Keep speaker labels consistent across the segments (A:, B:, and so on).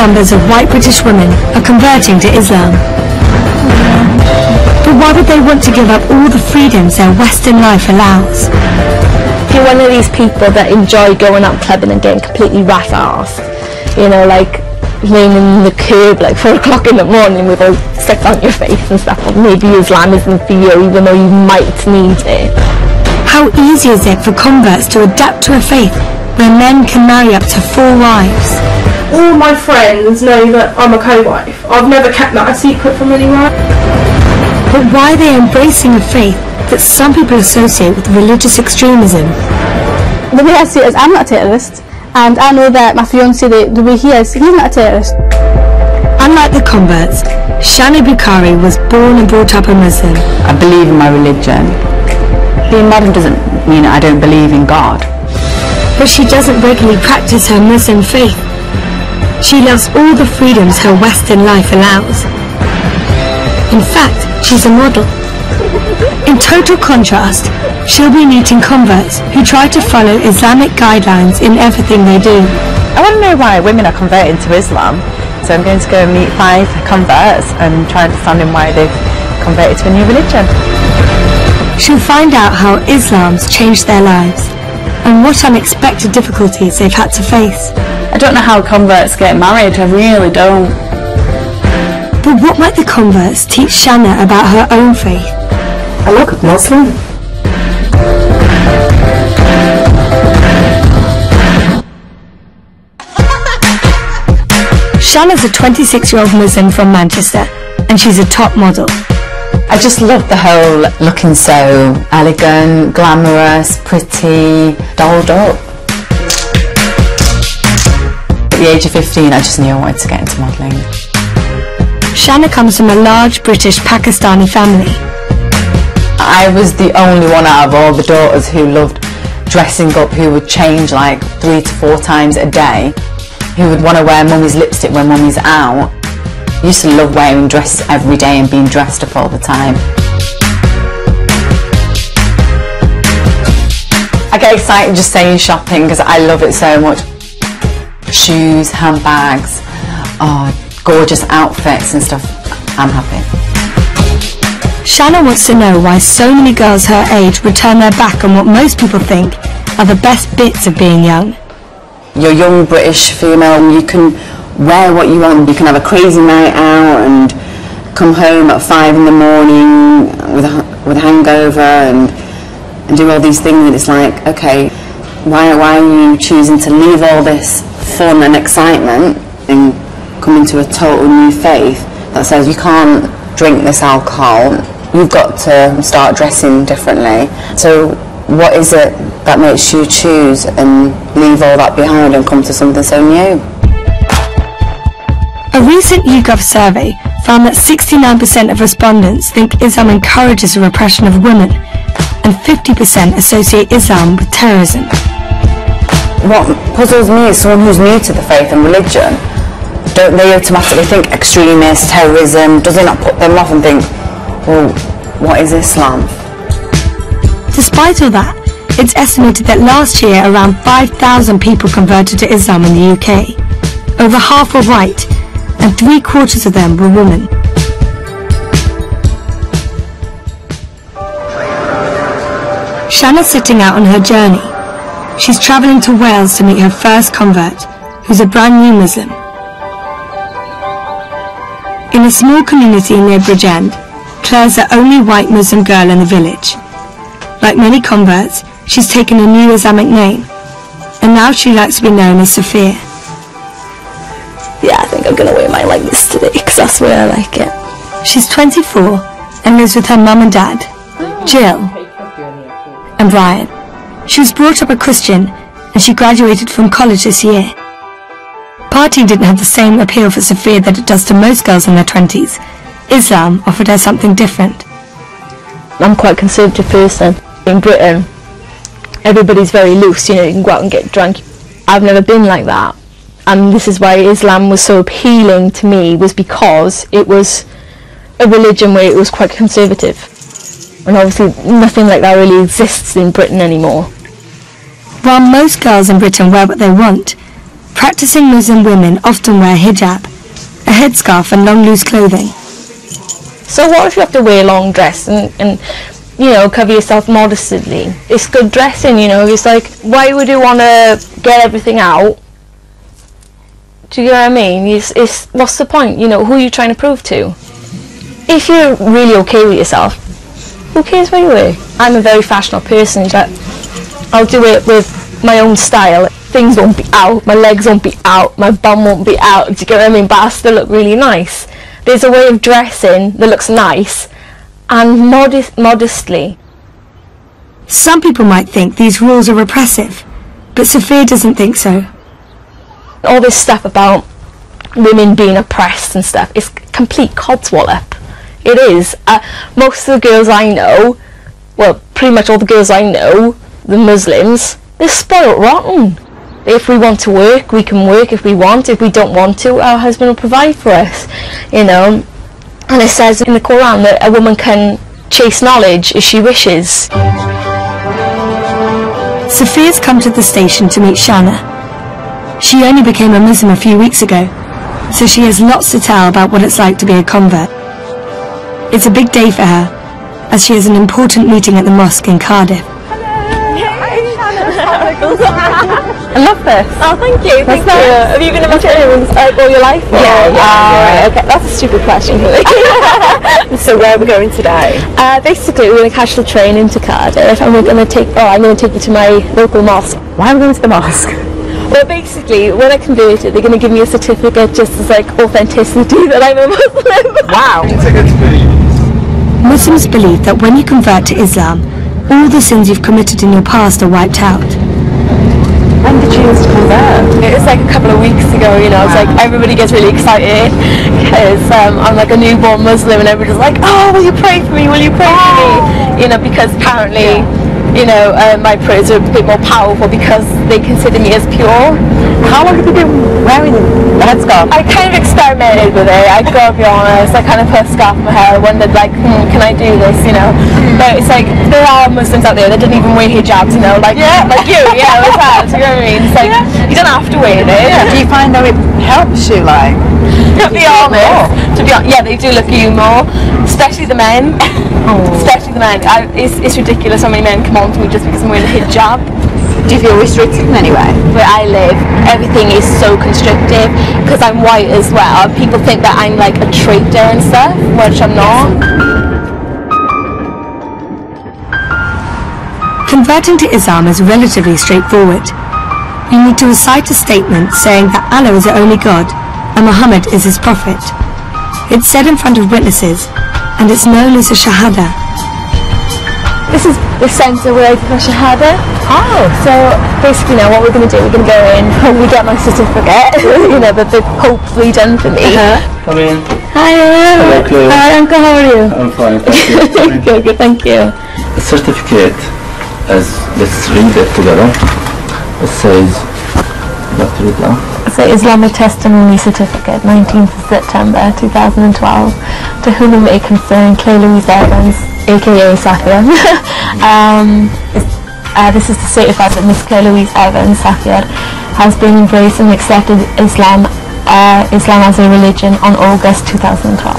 A: numbers of white British women are converting to Islam. But why would they want to give up all the freedoms their Western life allows?
B: If you're one of these people that enjoy going out clubbing and getting completely rat-assed, you know, like laying in the curb like 4 o'clock in the morning with all stuff on your face and stuff, well, maybe Islam isn't for you, even though you might need it.
A: How easy is it for converts to adapt to a faith where men can marry up to 4 wives?
C: All my friends know that I'm a co-wife. I've never kept that a secret from anyone.
A: But why are they embracing a faith that some people associate with religious extremism?
D: The way I see it is, I'm not a terrorist, and I know that my fiancé, the way he is, he's not a terrorist.
A: Unlike the converts, Shana Bukhari was born and brought up a Muslim.
E: I believe in my religion. Being Muslim doesn't mean I don't believe in God.
A: But she doesn't regularly practice her Muslim faith. She loves all the freedoms her Western life allows. In fact, she's a model. In total contrast, she'll be meeting converts who try to follow Islamic guidelines in everything they do.
E: I want to know why women are converting to Islam, so I'm going to go and meet 5 converts and try and understand why they've converted to a new religion.
A: She'll find out how Islam's changed their lives and what unexpected difficulties they've had to face.
E: I don't know how converts get married, I really don't.
A: But what might the converts teach Shana about her own faith?
C: I look Muslim.
A: Shana's a 26-year-old Muslim from Manchester, and she's a top model.
E: I just love the whole looking so elegant, glamorous, pretty, dolled up. At the age of 15, I just knew I wanted to get into modelling.
A: Shana comes from a large British Pakistani family.
E: I was the only one out of all the daughters who loved dressing up, who would change like 3 to 4 times a day, who would want to wear mummy's lipstick when mummy's out. I used to love wearing dress every day and being dressed up all the time. I get excited just saying shopping because I love it so much. Shoes, handbags, gorgeous outfits and stuff. I'm happy.
A: Shana wants to know why so many girls her age would turn their back on what most people think are the best bits of being young.
F: You're a young British female, you can wear what you want, you can have a crazy night out and come home at 5 in the morning with a hangover and do all these things, and it's like, okay, why are you choosing to leave all this fun and excitement and come into a total new faith that says you can't drink this alcohol, you've got to start dressing differently. So what is it that makes you choose and leave all that behind and come to something so new?
A: A recent YouGov survey found that 69% of respondents think Islam encourages the repression of women, and 50% associate Islam with terrorism.
F: What puzzles me is someone who's new to the faith and religion, don't they automatically think extremist, terrorism? Does it not put them off and think, well, what is Islam?
A: Despite all that, it's estimated that last year around 5,000 people converted to Islam in the UK. Over half were white, and 3/4 of them were women. Shana's setting out on her journey. She's travelling to Wales to meet her first convert, who's a brand new Muslim. In a small community near Bridgend, Claire's the only white Muslim girl in the village. Like many converts, she's taken a new Islamic name, and now she likes to be known as Sophia.
B: Yeah, I think I'm going to wear mine like this today because that's the way I like it.
A: She's 24 and lives with her mum and dad, Jill and Brian. She was brought up a Christian and she graduated from college this year. Partying didn't have the same appeal for Sophia that it does to most girls in their 20s. Islam offered her something different.
B: I'm quite a conservative person. In Britain, everybody's very loose, you know, you can go out and get drunk. I've never been like that. And this is why Islam was so appealing to me, was because it was a religion where it was quite conservative. And obviously nothing like that really exists in Britain anymore.
A: While most girls in Britain wear what they want, Practicing Muslim women often wear hijab, a headscarf and long loose clothing.
B: So what if you have to wear a long dress and you know, cover yourself modestly? It's good dressing, you know. It's like, why would you want to get everything out? Do you know what I mean? It's what's the point? You know, who are you trying to prove to? If you're really okay with yourself, who cares what you wear? I'm a very fashionable person, but I'll do it with my own style. Things won't be out, my legs won't be out, my bum won't be out, do you get what I mean? But I'll still look really nice. There's a way of dressing that looks nice and modestly.
A: Some people might think these rules are repressive, but Sophia doesn't think so.
B: All this stuff about women being oppressed and stuff is complete codswallop. It is. Most of the girls I know, well, pretty much all the girls I know, the Muslims, they're spoiled rotten. If we want to work, we can work if we want. If we don't want to, our husband will provide for us, you know. And it says in the Quran that a woman can chase knowledge if she wishes.
A: Sophia's come to the station to meet Shana. She only became a Muslim a few weeks ago, so she has lots to tell about what it's like to be a convert. It's a big day for her, as she has an important meeting at the mosque in Cardiff.
B: I love this. Oh, thank you. Thank you. Have you been a Muslim all your life? Yeah. Okay, that's a stupid question, really.
G: So where are we going today?
B: Basically, we're going to catch the train into Cardiff, and we're going to take. I'm going to take you to my local mosque.
G: Why are we going to the mosque?
B: Well, basically, when I converted, they're going to give me a certificate just as like authenticity that I'm a Muslim.
G: Wow.
A: Muslims believe that when you convert to Islam, all the sins you've committed in your past are wiped out.
G: When did you choose to convert?
B: It was like a couple of weeks ago, you know. It's like everybody gets really excited because I'm like a newborn Muslim, and everybody's like, oh, will you pray for me? Will you pray for me? You know, because apparently, you know, my prayers are a bit more powerful because they consider me as pure.
G: How long have you been wearing the headscarf?
B: I kind of experimented with it, I gotta be honest. I kind of put a scarf in my hair, wondered like, can I do this, you know? But it's like, there are Muslims out there that didn't even wear hijabs, you know, like you, yeah, with that, you know what I mean? It's like, you don't have to wear it.
G: Yeah. Do you find that it helps you, like?
B: To be honest, yeah, they do look at you more, especially the men. Especially the men. It's ridiculous how many men come on to me just because I'm wearing a hijab.
G: Do you feel restricted in any way?
B: Where I live, everything is so constrictive because I'm white as well. People think that I'm like a traitor and stuff, which I'm not.
A: Converting to Islam is relatively straightforward. You need to recite a statement saying that Allah is the only God and Muhammad is his prophet. It's said in front of witnesses and it's known as a shahada.
B: This is the centre where I did my shahada.
G: Oh.
B: So basically now what we're going to do, we're going to go in and we get my certificate, you know, that they've hopefully done for me.
H: Come in.
B: Hi,
H: Hello, Chloe.
B: Hi, Uncle, how are you?
H: I'm fine, thank you.
B: Good, thank you.
H: The certificate, let's read it together. It says, let's read now.
B: It's an Islamic Testimony Certificate, 19th of September 2012, to whom it may concern Claire Louise Evans, aka Safia. This is to certify that Miss Claire Louise Evans, Safia, has been embraced and accepted Islam as a religion on August 2012.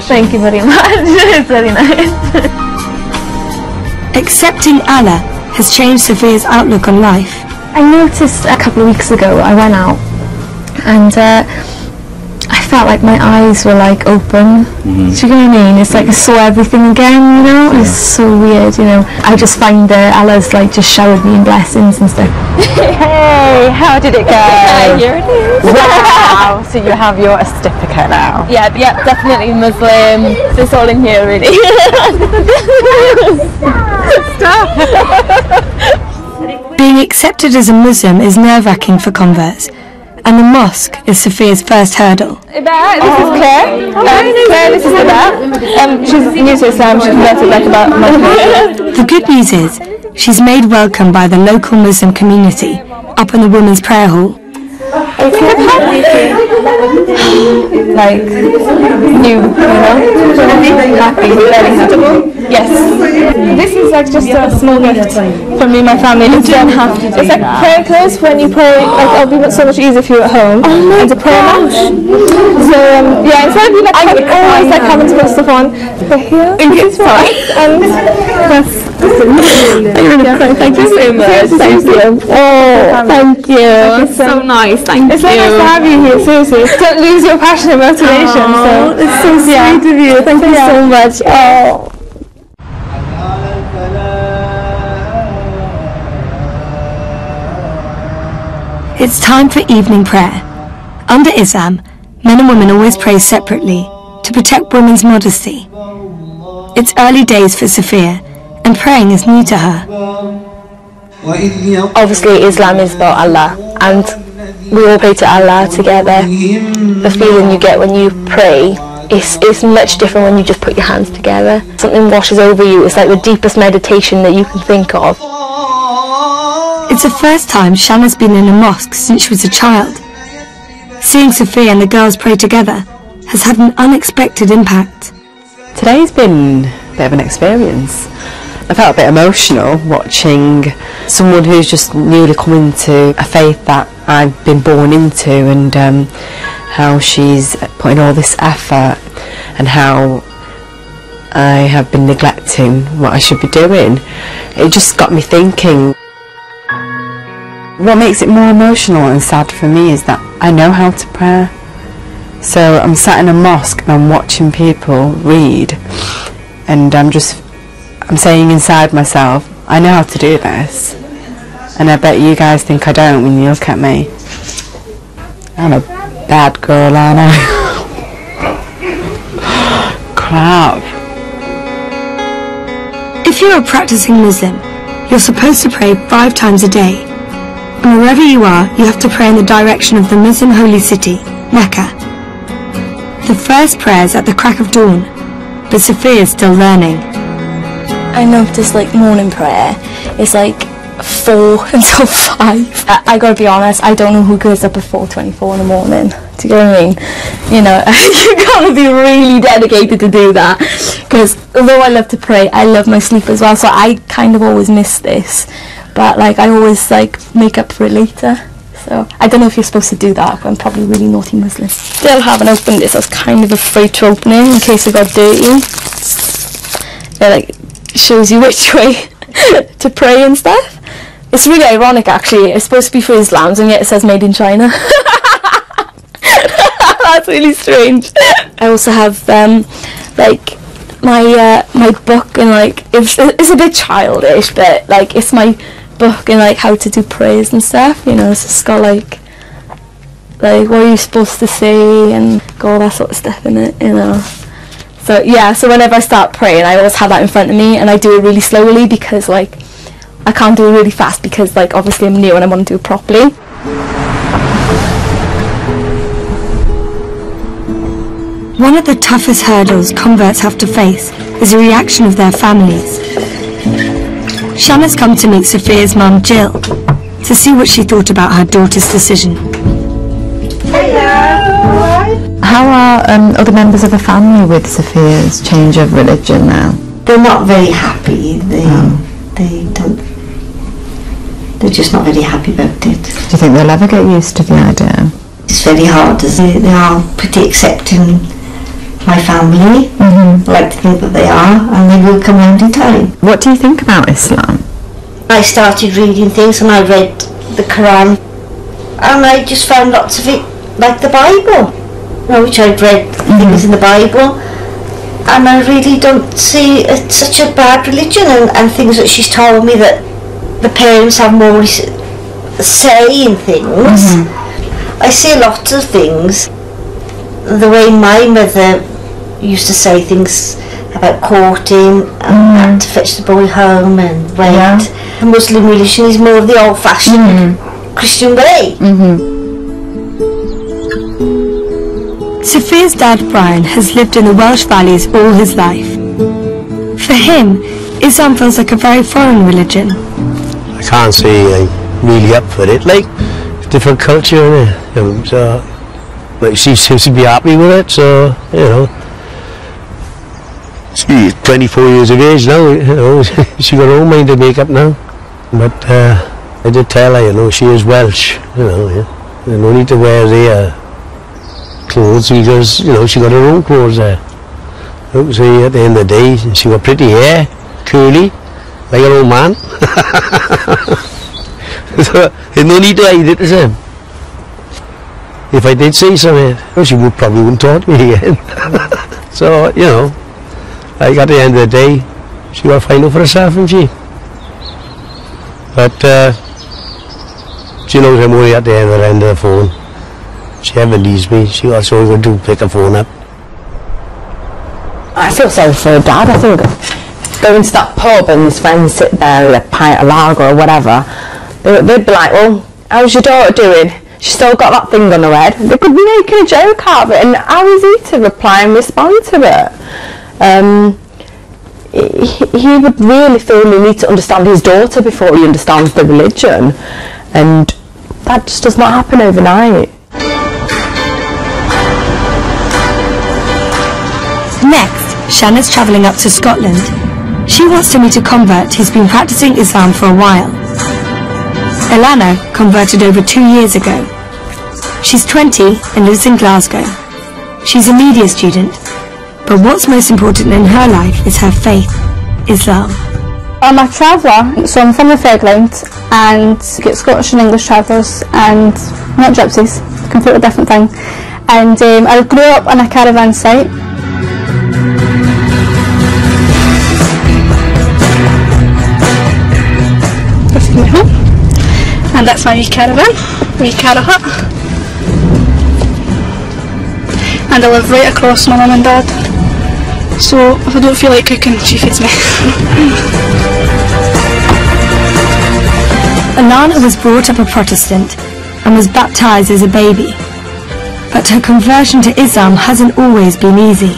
B: Thank you very much. It's very nice.
A: Accepting Allah has changed Sophia's outlook on life.
B: I noticed a couple of weeks ago, I went out and I felt like my eyes were like open. Do you know what I mean? It's like I saw everything again, you know? It's so weird, you know? I just find Allah's like just showered me in blessings and stuff.
G: Hey, how did it go?
B: Here it is.
G: Wow, so you have your certificate now?
B: Yeah, definitely Muslim. It's all in here really.
A: Being accepted as a Muslim is nerve-wracking for converts, and the mosque is Sophia's first hurdle.
B: This is Claire. Claire, this is Iba. She's new to Islam. She converted like about a month ago.
A: The good news is, she's made welcome by the local Muslim community up in the women's prayer hall.
B: like new, happy, very happy. Yes. This is like just a small gift from me and my family. It's like prayer clothes when you pray. Like it'll be so much easier for you at home and to pray much. So yeah, instead of you like always like having to put stuff on, but here it's fine. And that's thank you so much. Thank you. Oh, thank you.
G: It's so nice. Thank you.
B: It's so nice to have you here. Seriously, don't lose your passion and motivation. So it's so sweet of you. Thank you so much. Oh.
A: It's time for evening prayer. Under Islam, men and women always pray separately to protect women's modesty. It's early days for Sophia, and praying is new to her.
B: Obviously, Islam is about Allah, and we all pray to Allah together. The feeling you get when you pray is much different when you just put your hands together. Something washes over you. It's like the deepest meditation that you can think of.
A: It's the first time Shanna's been in a mosque since she was a child. Seeing Sophia and the girls pray together has had an unexpected impact.
I: Today's been a bit of an experience. I felt a bit emotional watching someone who's just newly come into a faith that I've been born into, and how she's putting all this effort and how I have been neglecting what I should be doing. It just got me thinking. What makes it more emotional and sad for me is that I know how to pray. So I'm sat in a mosque and I'm watching people read, and I'm saying inside myself, I know how to do this, and I bet you guys think I don't when you look at me. I'm a bad girl, aren't I? Crap.
A: If you're a practicing Muslim, you're supposed to pray 5 times a day. And wherever you are, you have to pray in the direction of the Muslim holy city, Mecca. The first prayer is at the crack of dawn, but Sophia is still learning.
B: I noticed like morning prayer is like 4 until 5. I gotta be honest, I don't know who goes up at 4:24 in the morning. Do you get what I mean? You know, you gotta be really dedicated to do that. Because although I love to pray, I love my sleep as well. So I kind of always miss this. But like I always like make up for it later. So I don't know if you're supposed to do that, but I'm probably a really naughty Muslim. Still haven't opened this. I was kind of afraid to open it in case it got dirty. It like shows you which way to pray and stuff. It's really ironic actually. It's supposed to be for Islams and yet it says made in China. That's really strange. I also have like my book, and like it's a bit childish, but like it's my book and like how to do prayers and stuff, you know. So it's got like what are you supposed to say and all that sort of stuff in it, you know. So yeah, so whenever I start praying I always have that in front of me, and I do it really slowly because like I can't do it really fast because like obviously I'm new and I want to do it properly.
A: One of the toughest hurdles converts have to face is the reaction of their families. Shanna's come to meet Sophia's mum, Jill, to see what she thought about her daughter's decision.
E: How are other members of the family with Sophia's change of religion now?
J: They're not very happy. They don't. They're just not very happy about it.
E: Do you think they'll ever get used to the idea?
J: It's very hard. They are pretty accepting. My family, I like to think that they are, and they will come round in time.
E: What do you think about Islam?
J: I started reading things and I read the Quran, and I just found lots of it like the Bible, you know, which I'd read things in the Bible, and I really don't see it's such a bad religion, and things that she's told me that the parents have more say in things. I see a lot of things, the way my mother used to say things about courting and had to fetch the boy home and wait. Yeah. The Muslim religion is more of the old-fashioned Christian way.
A: Sophia's dad, Brian, has lived in the Welsh Valleys all his life. For him, Islam feels like a very foreign religion.
K: I can't say I'm really up for it. Like, if different culture, innit? You know, so like she seems to be happy with it. So you know, she's 24 years of age now. You know, she got her own mind to make up now. But I did tell her, you know, she is Welsh. You know, yeah. There's no need to wear their clothes because you know she got her own clothes there. So at the end of the day, she got pretty hair, curly, like her old man. So there's no need to hide it, is there? If I did say something, she probably wouldn't talk to me again. So, you know, like at the end of the day, she got to find out for herself, isn't she? But she knows I'm only at the end of the phone. She ever leaves me, she also going to pick the phone up.
I: I feel sorry for her dad. I think going to that pub and his friends sit there with a pint of lager or whatever, they'd be like, well, how's your daughter doing? She's still got that thing on her head. They could be making a joke out of it, and how is he to reply and respond to it? He would really feel the need to understand his daughter before he understands the religion, and that just does not happen overnight.
A: Next, Shanna's travelling up to Scotland. She wants to meet a convert who's been practicing Islam for a while. Ilana converted over 2 years ago. She's 20 and lives in Glasgow. She's a media student, but what's most important in her life is her faith, Islam.
D: I'm a traveller, so I'm from the Fairground and get Scottish and English travellers and not gypsies, completely different thing. And I grew up on a caravan site. This is my home, and that's my wee caravan, wee cara hut. And I live right across my mum and dad. So if I don't feel like cooking, she feeds me.
A: Ilana was brought up a Protestant and was baptised as a baby. But her conversion to Islam hasn't always been easy.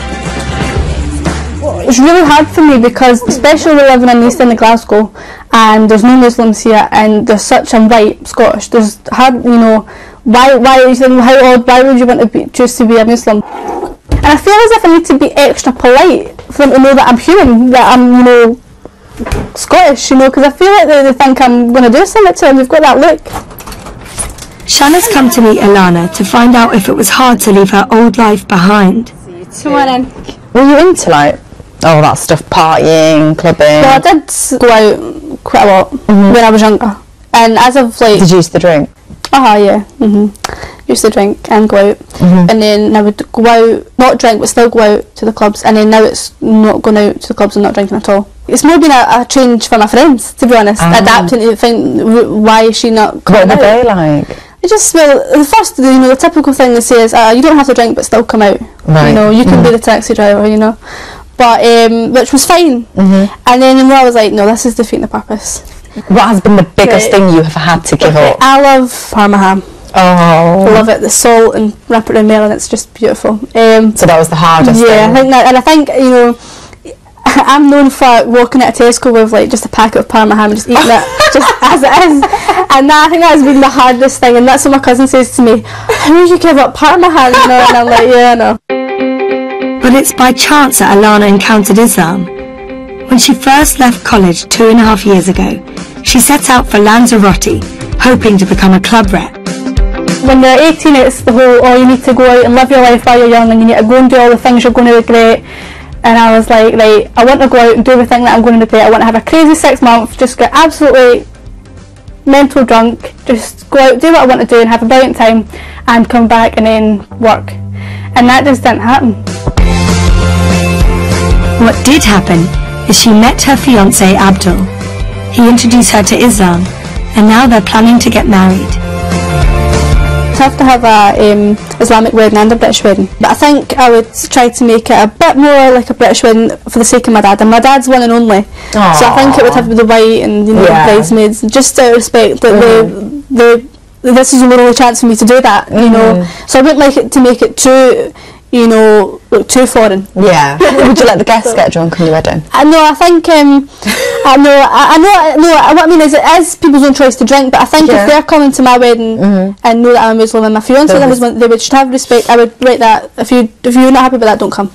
D: It's really hard for me because, especially living in the East End of Glasgow, and there's no Muslims here, and there's such a white Scottish. There's hard, you know, why how odd? Why would you want to choose to be a Muslim? And I feel as if I need to be extra polite for them to know that I'm human, that I'm, you know, Scottish, you know, because I feel like they think I'm going to do something to them. They've got that look.
A: Shanna's come to meet Ilana to find out if it was hard to leave her old life behind.
D: Come on in.
I: Were you into like all that stuff, partying, clubbing?
D: Well, I did go out quite a lot when I was younger, and as of like.
I: Did you used to drink?
D: Yeah. Used to drink and go out, and then I would go out, not drink, but still go out to the clubs. And then now it's not going out to the clubs and not drinking at all. It's more been a change for my friends, to be honest. Adapting to think, why is she not?
I: What were they like?
D: It just, well, the first, you know, the typical thing they say is, you don't have to drink, but still come out.
I: Right.
D: You know, you can be the taxi driver, you know. But which was fine. And then I was like, no, this is defeating the purpose.
I: What has been the biggest thing you have had to give up?
D: I love Parma ham.
I: Oh.
D: I love it. The salt and wrap it in melon, it's just beautiful.
I: So that was the hardest thing?
D: Yeah, I think that, and I think, you know, I'm known for walking at a Tesco with like just a packet of Parma ham and just eating it just as it is. And I think that has been the hardest thing, and that's what my cousin says to me, how would you give up Parma ham, you know? And I'm like, yeah, I know.
A: But it's by chance that Ilana encountered Islam. When she first left college 2.5 years ago, she set out for Lanzarote, hoping to become a club rep.
D: When you're 18, it's the whole, you need to go out and live your life while you're young, and you need to go and do all the things you're going to regret. And I was like, right, I want to go out and do everything that I'm going to regret. I want to have a crazy 6 months, just get absolutely mental drunk, just go out, do what I want to do and have a brilliant time, and come back and then work. And that just didn't happen.
A: What did happen is she met her fiancé Abdul. He introduced her to Islam, and now they're planning to get married.
D: I have to have a Islamic wedding and a British wedding, but I think I would try to make it a bit more like a British wedding for the sake of my dad, and my dad's one and only. Aww. So I think it would have to be the white and, you know, the bridesmaids, just out of respect that this is the only chance for me to do that, you know. So I wouldn't like it to make it too, you know, look too foreign.
E: Yeah. Would you let the guests get drunk on your wedding?
D: No, I think I know what I mean is it is people's own choice to drink, but I think if they're coming to my wedding and know that I'm a Muslim and my fiance is a Muslim, they should have respect. I would rate that. If you're not happy with that, don't come.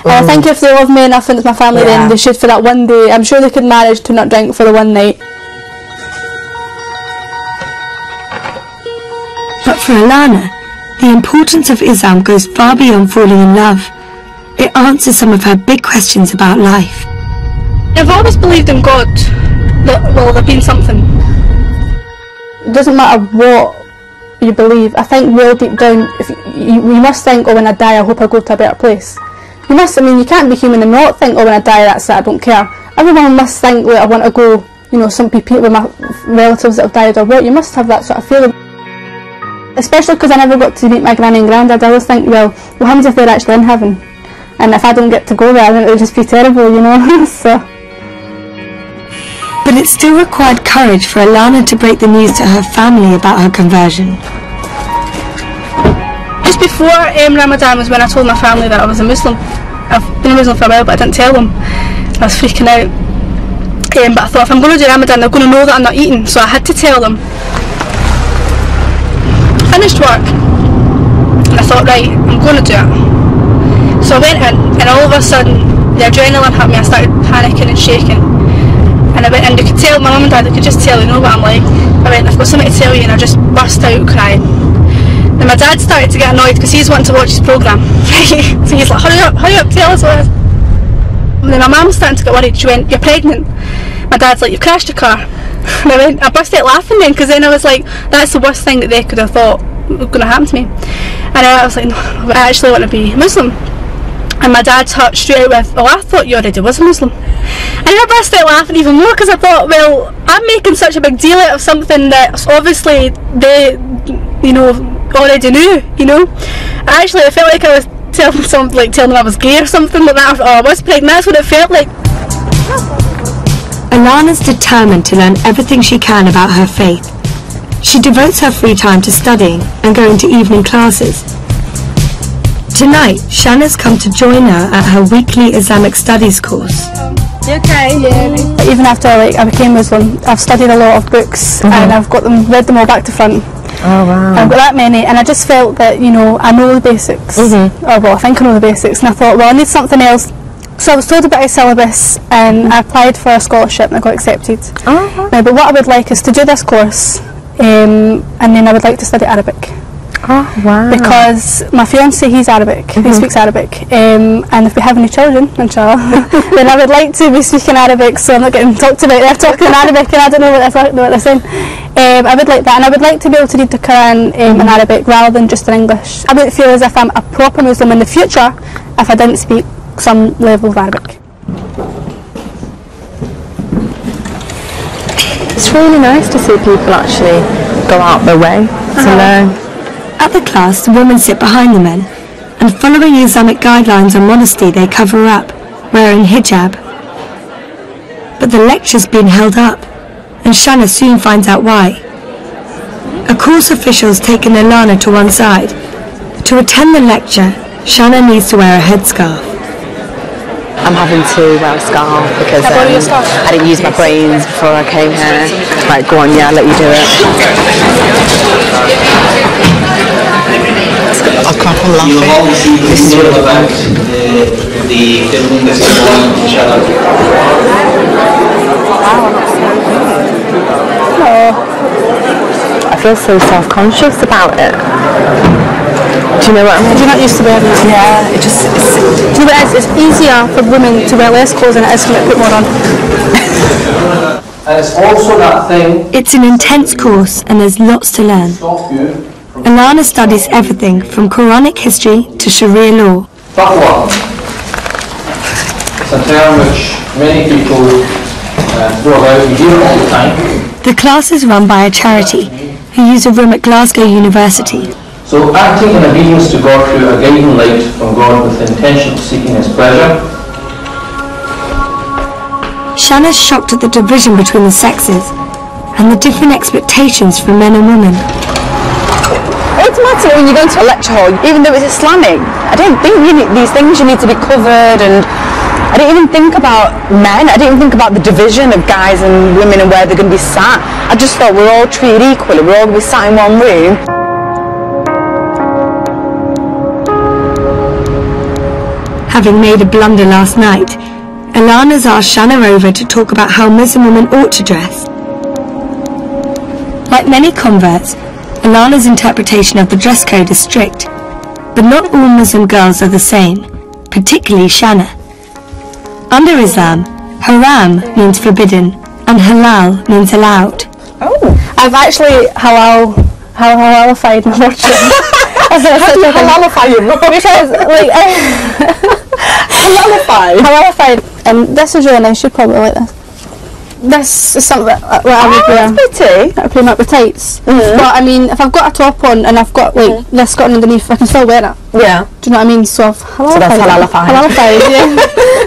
D: And I think if they love me enough and it's my family, then they should for that one day. I'm sure they could manage to not drink for the one night.
A: But for Alana, the importance of Islam goes far beyond falling in love. It answers some of her big questions about life.
D: I've always believed in God, that, well, there being something. It doesn't matter what you believe. I think real deep down, if you must think, oh, when I die, I hope I go to a better place. You must, I mean, you can't be human and not think, oh, when I die, that's it, I don't care. Everyone must think, like, I want to go, you know, some people with my relatives that have died or what. You must have that sort of feeling. Especially because I never got to meet my granny and granddad. I always think, well, what happens if they're actually in heaven? And if I don't get to go there, then it would just be terrible, you know. So.
A: But it still required courage for Alana to break the news to her family about her conversion.
D: Just before Ramadan was when I told my family that I was a Muslim. I've been a Muslim for a while, but I didn't tell them. I was freaking out. But I thought, if I'm going to do Ramadan, they're going to know that I'm not eating, so I had to tell them. Finished work, and I thought, right, I'm going to do it. So I went in, and all of a sudden the adrenaline hit me. I started panicking and shaking, and I went in. You could tell my mum and dad, they could just tell, you know what I'm like. I went, I've got something to tell you, and I just burst out crying. Then my dad started to get annoyed because he's wanting to watch his programme. So he's like, hurry up, tell us what it is. And then my mum's starting to get worried. She went, you're pregnant. My dad's like, you've crashed your car. And I burst out laughing then, because then I was like, that's the worst thing that they could have thought was going to happen to me. And I was like, no, I actually want to be Muslim. And my dad touched straight out with, oh, I thought you already was a Muslim. And I burst out laughing even more, because I thought, well, I'm making such a big deal out of something that obviously they, you know, already knew, you know. I felt like I was telling them I was gay or something like that, or I was pregnant. That's what it felt like.
A: Alana's determined to learn everything she can about her faith. She devotes her free time to studying and going to evening classes. Tonight, Shanna's come to join her at her weekly Islamic studies course.
D: You okay? Yeah. Even after I became Muslim, I've studied a lot of books and I've read them all back to front.
E: Oh wow.
D: I've got that many, and I just felt that, you know, I know the basics. Or well, I think I know the basics, and I thought, well, I need something else. So I was told about a syllabus, and I applied for a scholarship and I got accepted. Now, but what I would like is to do this course, and then I would like to study Arabic.
E: Oh wow.
D: Because my fiance, he's Arabic, he speaks Arabic, and if we have any children, inshallah, then I would like to be speaking Arabic, so I'm not getting talked about. They're talking in Arabic and I don't know what they're saying. I would like that, and I would like to be able to read the Quran in Arabic rather than just in English. I would feel as if I'm a proper Muslim in the future if I didn't speak some level of Arabic.
B: It's really nice to see people actually go out their way to learn.
A: At the class, the women sit behind the men, and following Islamic guidelines on modesty, they cover up, wearing hijab. But the lecture's been held up, and Shanna soon finds out why. A course official's taken Alana to one side. To attend the lecture, Shanna needs to wear a headscarf.
E: I'm having to wear a scarf because I didn't use my brains before I came here. Right, go on, yeah, I'll let you do it.
L: A couple laughing.
E: This is really fun. I feel so self-conscious about it. Do you know what I mean?
D: You're not used to wearing it.
E: Yeah, it just...
D: Do you know what it is? It's easier for women to wear less clothes than it is to put more on.
L: And it's also that thing...
A: It's an intense course and there's lots to learn. Alana studies everything from Quranic history to Sharia law.
L: Taqwa. It's a term which many people throw about. We hear it all the time.
A: The class is run by a charity who use a room at Glasgow University.
L: So acting in obedience to God through a guiding light from God with the intention of seeking His pleasure.
A: Shanna's shocked at the division between the sexes and the different expectations from men and women.
E: automatically when you go into a lecture hall, even though it's Islamic, I don't think these things you need to be covered, and I didn't even think about men. I didn't even think about the division of guys and women and where they're going to be sat. I just thought we're all treated equally. We're all going to be sat in one room.
A: Having made a blunder last night, Ilana's asked Shanna over to talk about how Muslim women ought to dress. Like many converts, Ilana's interpretation of the dress code is strict, but not all Muslim girls are the same, particularly Shanna. Under Islam, haram means forbidden and halal means allowed.
D: Oh, I've actually halalified my wardrobe.
E: How do you halalify your wardrobe?
D: Because, like, halalified. And this is really nice. You'd probably like this. This is something that I would wear.
E: That's pretty.
D: I put up with tights. But I mean, if I've got a top on and I've got like this skirt underneath, I can still wear it.
E: Yeah.
D: Do you know what I mean? So I've halalified.
E: So that's halalified.
D: Halalified, yeah.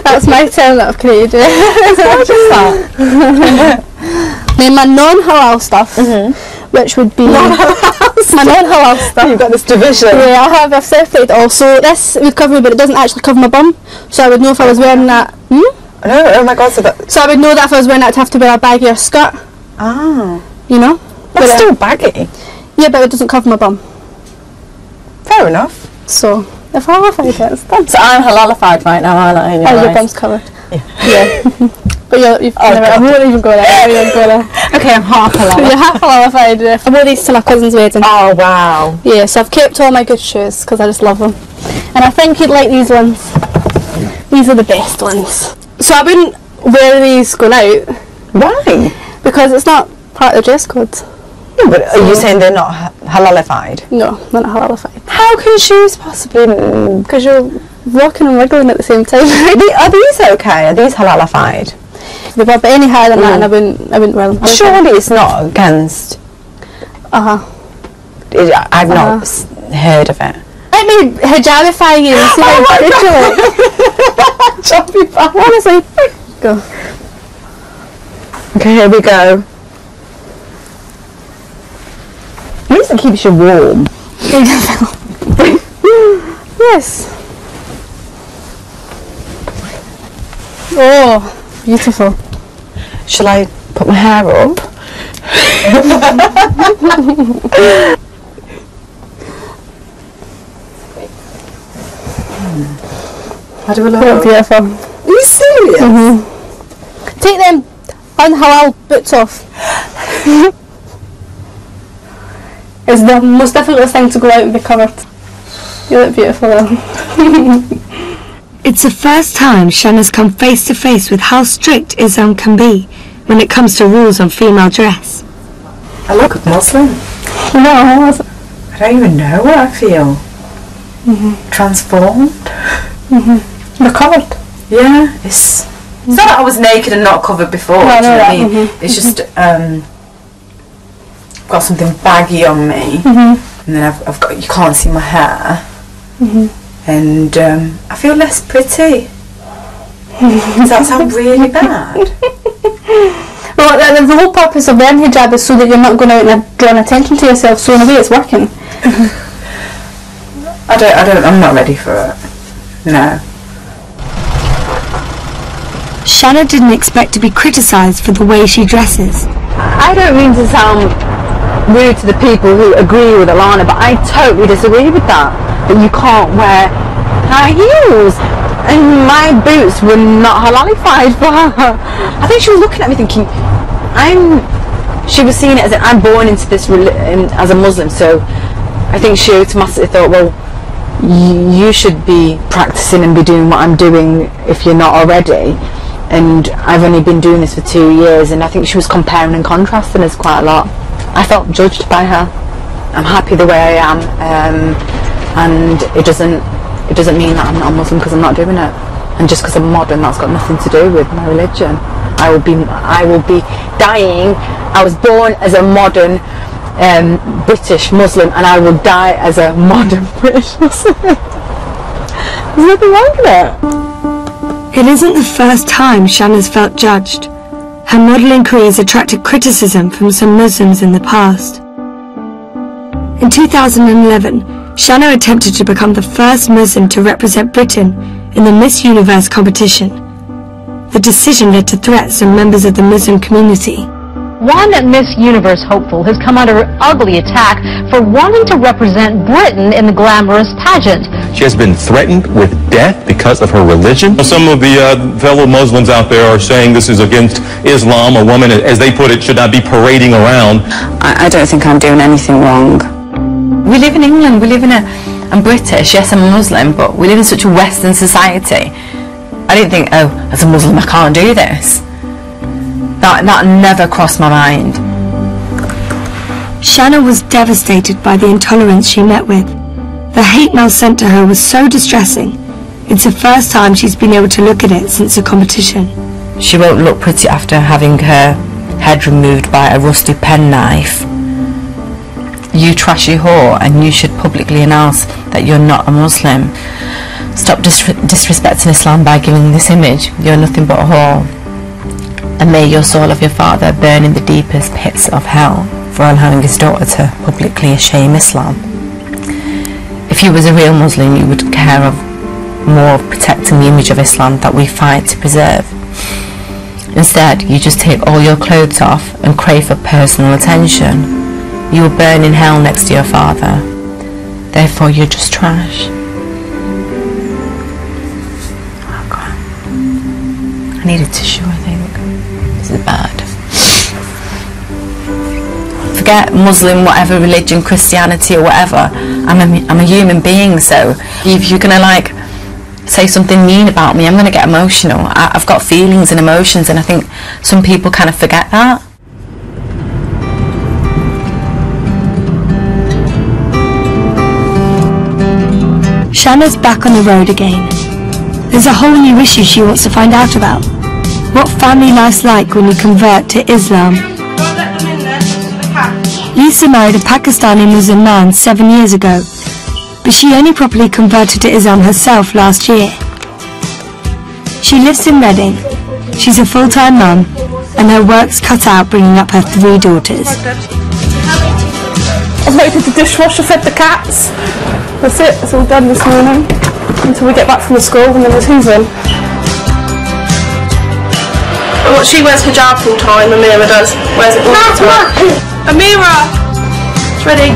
D: That's my term that I've created.
E: It's not just that.
D: Then my non-halal stuff, which would be my non-halal stuff.
E: You've got this division.
D: Yeah, I've separated also. This would cover me, but it doesn't actually cover my bum. So I would know if I was wearing that.
E: Oh my god,
D: so I would know that if I was wearing that, to have to wear a baggier skirt.
E: Ah.
D: You know?
E: That's still baggy.
D: Yeah, but it doesn't cover my bum.
E: Fair enough.
D: So, if I halalified it, it's done.
E: So I'm halalified right now, aren't I?
D: Your bum's covered. Yeah. But you've never, I won't even go there.
E: Okay, I'm half halal.
D: You're half halalified. I wore these to my cousin's wedding.
E: Oh, wow.
D: Yeah, so I've kept all my good shoes because I just love them. And I think you'd like these ones. These are the best ones. So I wouldn't wear these going out.
E: Why?
D: Because it's not part of the dress code.
E: Yeah, but are you saying they're not halalified?
D: No, they're not halalified.
E: How can shoes possibly...
D: Because you're walking and wiggling at the same time.
E: Are these okay? Are these halalified?
D: If I put any higher than that, and I wouldn't wear them.
E: Surely it's not against... I've not heard of it.
D: Let me hijabify you and see how good you look. Honestly, go.
E: Okay, here we go. At least it keeps you warm.
D: Yes. Oh, beautiful.
E: Shall I put my hair up? How do I look?
D: Beautiful.
E: Are you serious?
D: Take them unhalal boots off. It's the most difficult thing to go out and be covered. You look beautiful though.
A: It's the first time Shanna's come face to face with how strict Islam can be when it comes to rules on female dress.
E: I look Muslim.
D: No,
E: I don't even know what I feel. Transformed.
D: You're covered.
E: Yeah, it's not that I was naked and not covered before.
D: No,
E: do you know what I mean? It's just got something baggy on me, and then I've got, you can't see my hair, and I feel less pretty. Does that sound really bad?
D: Well, the whole purpose of wearing hijab is so that you're not going out and drawing attention to yourself. So in a way, it's working.
E: I'm not ready for it. No.
A: Shanna didn't expect to be criticised for the way she dresses.
G: I don't mean to sound rude to the people who agree with Ilana, but I totally disagree with that. That you can't wear high heels. And my boots were not halalified for her.
E: I think she was looking at me thinking, she was seeing it as I'm born into this as a Muslim, so I think she automatically thought, well, you should be practicing and be doing what I'm doing if you're not already. And I've only been doing this for 2 years, and I think she was comparing and contrasting us quite a lot. I felt judged by her. I'm happy the way I am, and it doesn't mean that I'm not a Muslim because I'm not doing it. And just because I'm modern, that's got nothing to do with my religion. I will be dying. I was born as a modern British Muslim, and I will die as a modern British Muslim. There's nothing wrong with it.
A: It isn't the first time Shanna's felt judged. Her modelling career has attracted criticism from some Muslims in the past. In 2011, Shanna attempted to become the first Muslim to represent Britain in the Miss Universe competition. The decision led to threats from members of the Muslim community.
M: One Miss Universe hopeful has come under ugly attack for wanting to represent Britain in the glamorous pageant.
N: She has been threatened with death because of her religion. Some of the fellow Muslims out there are saying this is against Islam. A woman, as they put it, should not be parading around.
F: I don't think I'm doing anything wrong.
E: We live in England, I'm British, yes I'm a Muslim, but we live in such a Western society. I didn't think, oh, as a Muslim I can't do this. That never crossed my mind.
A: Shanna was devastated by the intolerance she met with. The hate mail sent to her was so distressing. It's the first time she's been able to look at it since the competition.
E: She won't look pretty after having her head removed by a rusty penknife. You trashy whore, and you should publicly announce that you're not a Muslim. Stop disrespecting Islam by giving this image. You're nothing but a whore. And may your soul of your father burn in the deepest pits of hell for allowing his daughter to publicly shame Islam. If you was a real Muslim, you would care more of protecting the image of Islam that we fight to preserve. Instead, you just take all your clothes off and crave for personal attention. You will burn in hell next to your father. Therefore, you're just trash. Oh God. I need a tissue, I think. This is bad. Forget Muslim, whatever religion, Christianity or whatever. I'm a human being, so if you're gonna like say something mean about me, I'm gonna get emotional. I've got feelings and emotions, and I think some people kind of forget that.
A: Shanna's back on the road again. There's a whole new issue she wants to find out about. What family life's like when you convert to Islam. Lisa married a Pakistani Muslim man 7 years ago, but she only properly converted to Islam herself last year. She lives in Reading. She's a full-time mum, and her work's cut out bringing up her 3 daughters.
D: I've waited the dishwasher, fed the cats. That's it, it's all done this morning. Until we get back from the school and then there's hoovering.
C: Well, she wears hijab full time, Amira does. Wears it all the time. Amira! It's ready.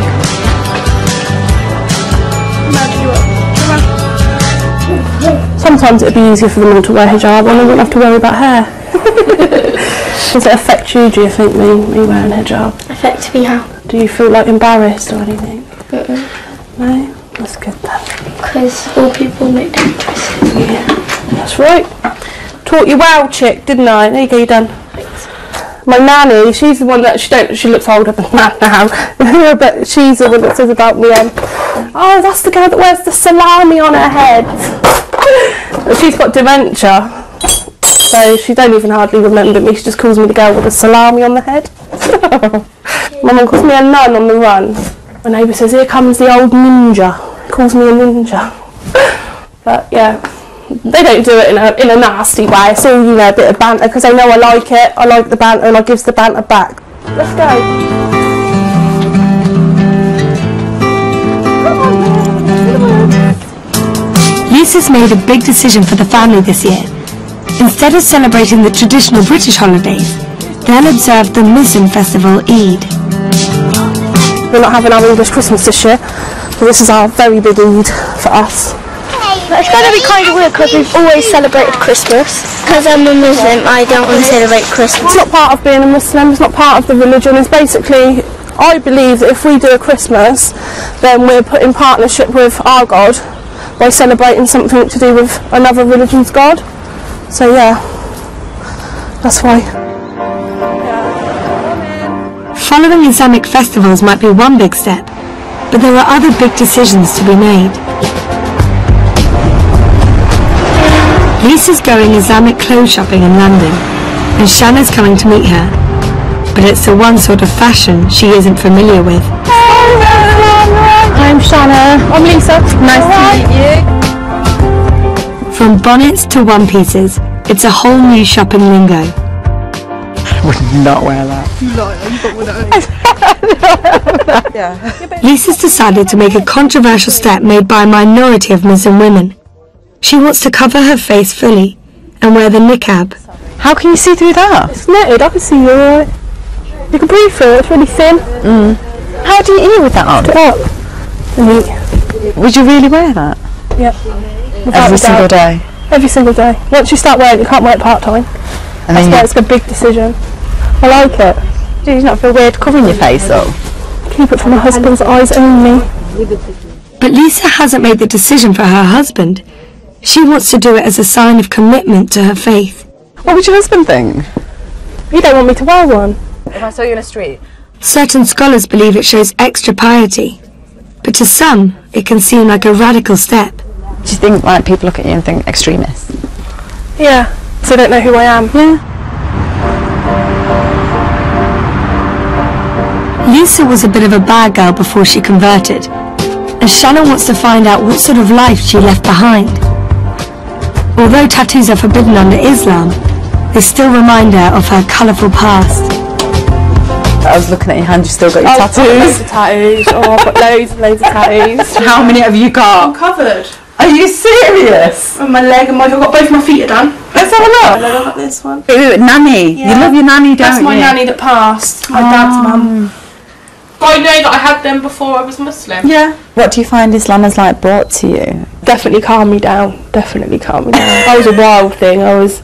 D: Sometimes it'd be easier for them all to wear hijab and they wouldn't have to worry about hair. Does it affect you, do you think, me wearing hijab?
J: Affect me how?
D: Do you feel like embarrassed or anything? No? That's good then.
J: Because all people make them twisted.
D: Yeah, that's right. Taught you well, chick, didn't I? There you go, you're done.
J: Thanks.
D: My nanny, she's the one that she looks older than that now, but she's the one that says about me, oh, that's the girl that wears the salami on her head. But she's got dementia, so she don't even hardly remember me. She just calls me the girl with the salami on the head. My mum calls me a nun on the run. My neighbour says, here comes the old ninja. Calls me a ninja. But yeah, they don't do it in a nasty way. It's all, you know, a bit of banter because they know I like it. I like the banter and I gives the banter back. Let's go.
A: Lisa's made a big decision for the family this year. Instead of celebrating the traditional British holidays, they'll observe the Muslim festival Eid.
D: We're not having our English Christmas this year, so this is our very big Eid for us.
O: It's going to be kind of weird because we've always celebrated Christmas. Because I'm a Muslim, I don't want to celebrate Christmas.
D: It's not part of being a Muslim, it's not part of the religion. It's basically, I believe that if we do a Christmas, then we're put in partnership with our God by celebrating something to do with another religion's God. So yeah, that's why.
A: Following Islamic festivals might be one big step, but there are other big decisions to be made. Lisa's going Islamic clothes shopping in London, and Shanna's coming to meet her. But it's the one sort of fashion she isn't familiar with.
D: I'm Shanna. I'm Lisa. Nice to meet you.
A: From bonnets to one-pieces, it's a whole new shopping lingo.
E: would not wear that.
A: Lisa's decided to make a controversial step made by a minority of Muslim women. She wants to cover her face fully and wear the niqab.
E: How can you see through that?
D: It's knitted, I can see you alright. You can breathe through it, it's really thin.
E: How do you eat with that on?
D: Put it up. And eat.
E: Would you really wear that?
D: Yep.
E: Every single day?
D: Every single day. Once you start wearing it, you can't wear it part-time.
E: And
D: That's
E: then
D: why it's a big decision. I like it.
E: Do you not feel weird covering your face though?
D: Keep it from my husband's eyes only.
A: But Lisa hasn't made the decision for her husband. She wants to do it as a sign of commitment to her faith.
E: What would your husband think?
D: You don't want me to wear one.
E: If I saw you in the street?
A: Certain scholars believe it shows extra piety, but to some, it can seem like a radical step.
E: Do you think like people look at you and think extremist?
D: Yeah, so they don't know who I am.
E: Yeah.
A: Lisa was a bit of a bad girl before she converted, and Shannon wants to find out what sort of life she left behind. Although tattoos are forbidden under Islam, they still remind her of her colourful past.
E: I was looking at your hand, you still got your tattoos?
D: I've got loads of tattoos. Oh, I've got loads and loads of tattoos.
E: How many have you got?
C: I'm covered.
E: Are you serious?
C: On my leg and I've got both my feet are done.
E: Let's have a look.
C: And then I've got this one.
E: Ooh, nanny.
C: Yeah.
E: You love your nanny, don't
C: That's
E: you?
C: my nanny that passed. My dad's mum. I know that I had them before I was Muslim.
E: Yeah. What do you find Islam has like brought to you?
D: Definitely calmed me down. Definitely calmed me down. I was a wild thing. I was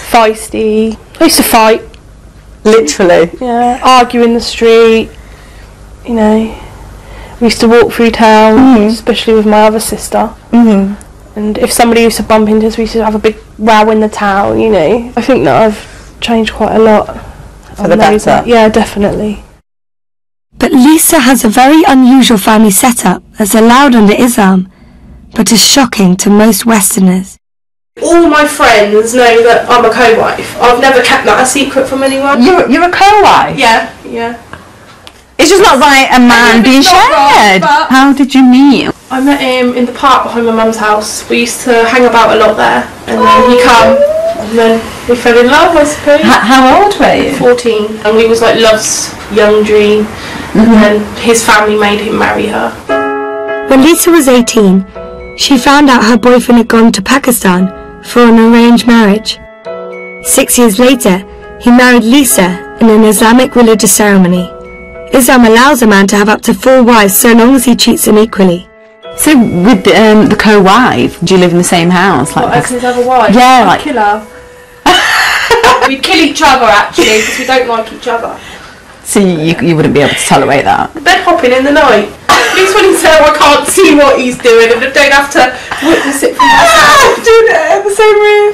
D: feisty. I used to fight.
E: Literally.
D: Yeah. Argue in the street. You know. We used to walk through town, especially with my other sister. And if somebody used to bump into us, we used to have a big row in the town, you know. I think that I've changed quite a lot.
E: For the better?
D: Yeah, definitely.
A: But Lisa has a very unusual family setup that's allowed under Islam, but is shocking to most Westerners.
C: All my friends know that I'm a co-wife. I've never kept that a secret from anyone.
E: You're a co-wife?
C: Yeah, yeah.
E: It's just not right a man being shared. How did you meet?
C: I met him in the park behind my mum's house. We used to hang about a lot there, and then he come, and then we fell in love, I suppose.
E: How old were you?
C: 14, and we was like love's young dream, and then his family made him marry her.
A: When Lisa was 18, she found out her boyfriend had gone to Pakistan for an arranged marriage. 6 years later, he married Lisa in an Islamic religious ceremony. Islam allows a man to have up to 4 wives so long as he treats them equally.
E: So with the co-wife, do you live in the same house?
C: Like as his other wife?
E: Yeah,
C: I'd kill her. We'd kill each other actually, because we don't like each other.
E: So you wouldn't be able to tolerate that?
C: Bed hopping in the night. At least when he's there I can't see what he's doing and I don't have to witness it from myself. Doing it in the same room.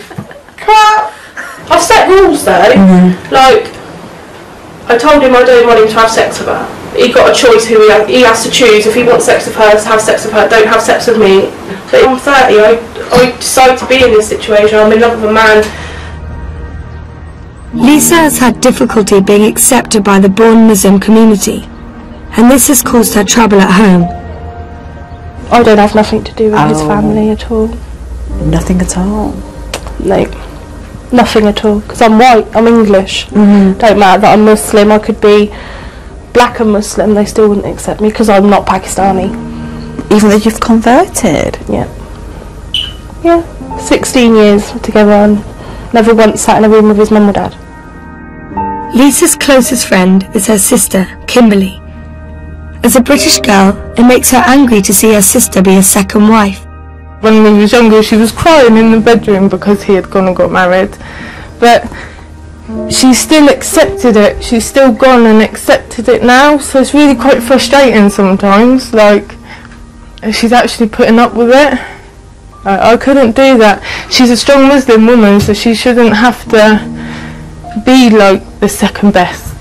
C: Crap. I've set rules though. Like, I told him I don't want him to have sex with her. He got a choice who he has to choose. If he wants sex with her, have sex with her. Don't have sex with me. But I'm 30. I decided to be in this situation. I'm in love with a man.
A: Lisa has had difficulty being accepted by the born Muslim community, and this has caused her trouble at home.
D: I don't have nothing to do with his family at all.
E: Nothing at all?
D: No. Nothing at all, because I'm white, I'm English. Don't matter that I'm Muslim, I could be black and Muslim, they still wouldn't accept me because I'm not Pakistani.
E: Even though you've converted?
D: Yeah. Yeah, 16 years together and never once sat in a room with his mum or dad.
A: Lisa's closest friend is her sister, Kimberly. As a British girl, it makes her angry to see her sister be a second wife.
P: When we was younger, she was crying in the bedroom because he had gone and got married. But she still accepted it. She's still gone and accepted it now. So it's really quite frustrating sometimes. Like, she's actually putting up with it. I couldn't do that. She's a strong Muslim woman, so she shouldn't have to be like the second best.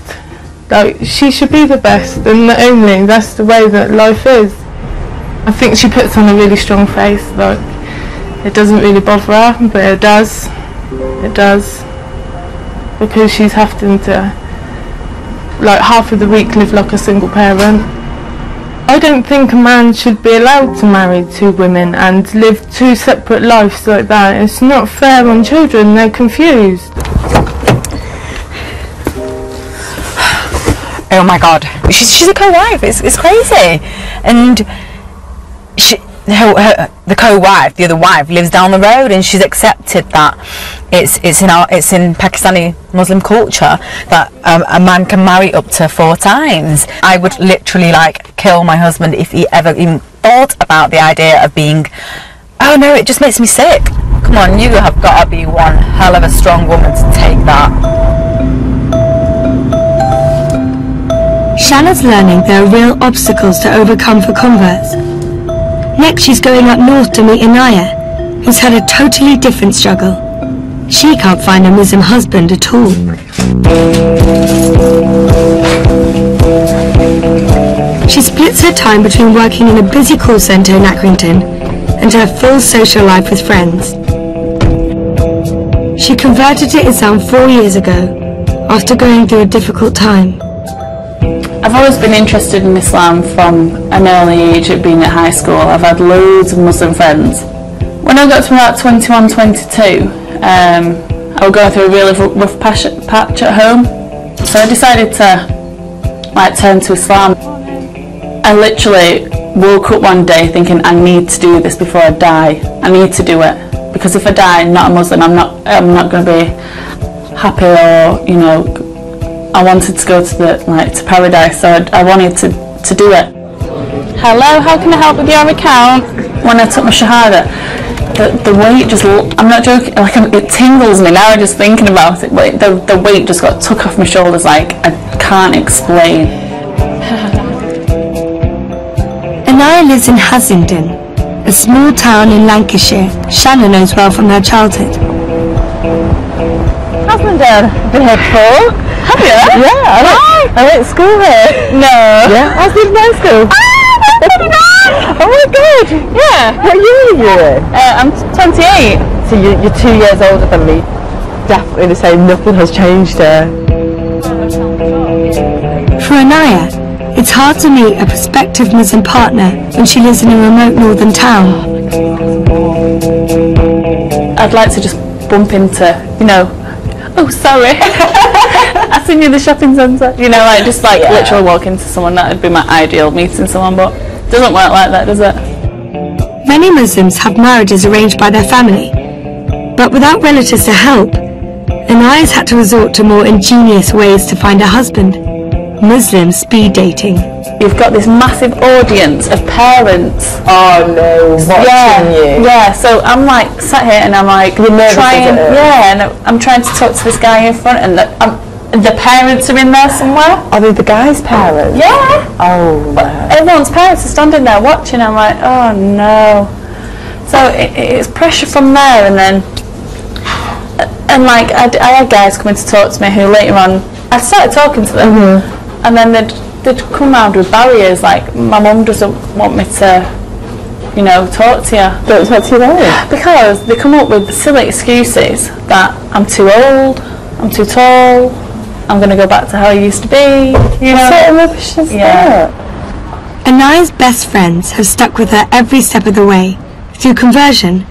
P: Like, she should be the best and the only. That's the way that life is. I think she puts on a really strong face, like, it doesn't really bother her, but it does. It does. Because she's having to, like, half of the week live like a single parent. I don't think a man should be allowed to marry 2 women and live 2 separate lives like that. It's not fair on children, they're confused.
E: oh my god, she's a co-wife. It's crazy, and the co-wife, the other wife, lives down the road, and she's accepted that it's in Pakistani Muslim culture that a man can marry up to 4 times. I would literally like kill my husband if he ever even thought about the idea of being. Oh no, it just makes me sick. Come on, you have got to be one hell of a strong woman to take that.
A: Shanna's learning there are real obstacles to overcome for converts. Next, she's going up north to meet Inaya, who's had a totally different struggle. She can't find a Muslim husband at all. She splits her time between working in a busy call centre in Accrington and her full social life with friends. She converted to Islam 4 years ago, after going through a difficult time.
Q: I've always been interested in Islam from an early age, at being at high school. I've had loads of Muslim friends. When I got to about 21, 22, I was going through a really rough patch at home. So I decided to turn to Islam. I literally woke up one day thinking, I need to do this before I die. I need to do it, because if I die not a Muslim, I'm not going to be happy, or I wanted to go to paradise, so I wanted to do it.
D: Hello, how can I help with your account?
Q: When I took my Shahada, the weight just, I'm not joking, it tingles me now just thinking about it, but the weight just got took off my shoulders, I can't explain.
A: Inaya lives in Haslingden, a small town in Lancashire Shanna knows well from her childhood.
B: Haslingden, been here before.
G: Have you?
B: Yeah, I went to school here.
G: No.
B: Yeah, Haslingden High School.
G: That's pretty nice.
B: Oh my god.
G: Yeah.
B: What year are you in?
G: I'm 28.
B: So you're 2 years older than me. Definitely the same, nothing has changed here.
A: For Inaya, it's hard to meet a prospective Muslim partner when she lives in a remote northern town.
Q: I'd like to just bump into, oh sorry, I seen you in the shopping centre, literally walk into someone. That would be my ideal, meeting someone, but it doesn't work like that, does it?
A: Many Muslims have marriages arranged by their family, but without relatives to help, Inaya's had to resort to more ingenious ways to find a husband. Muslim speed dating.
Q: You've got this massive audience of parents.
B: Oh no, watching you.
Q: Yeah, so I'm sat here and I'm trying, and I'm trying to talk to this guy in front, and the parents are in there somewhere.
B: Are they the guy's parents?
Q: Yeah.
B: Oh no.
Q: Everyone's parents are standing there watching. I'm like, oh no. So it's pressure from there, and then I had guys coming to talk to me who later on I started talking to them, and then they'd come round with barriers like, my mum doesn't want me to, talk to you.
B: Don't talk to you then?
Q: Because they come up with silly excuses that I'm too old, I'm too tall, I'm going to go back to how I used to be.
B: What sort of rubbish is that?
A: Inaya's best friends have stuck with her every step of the way, through conversion,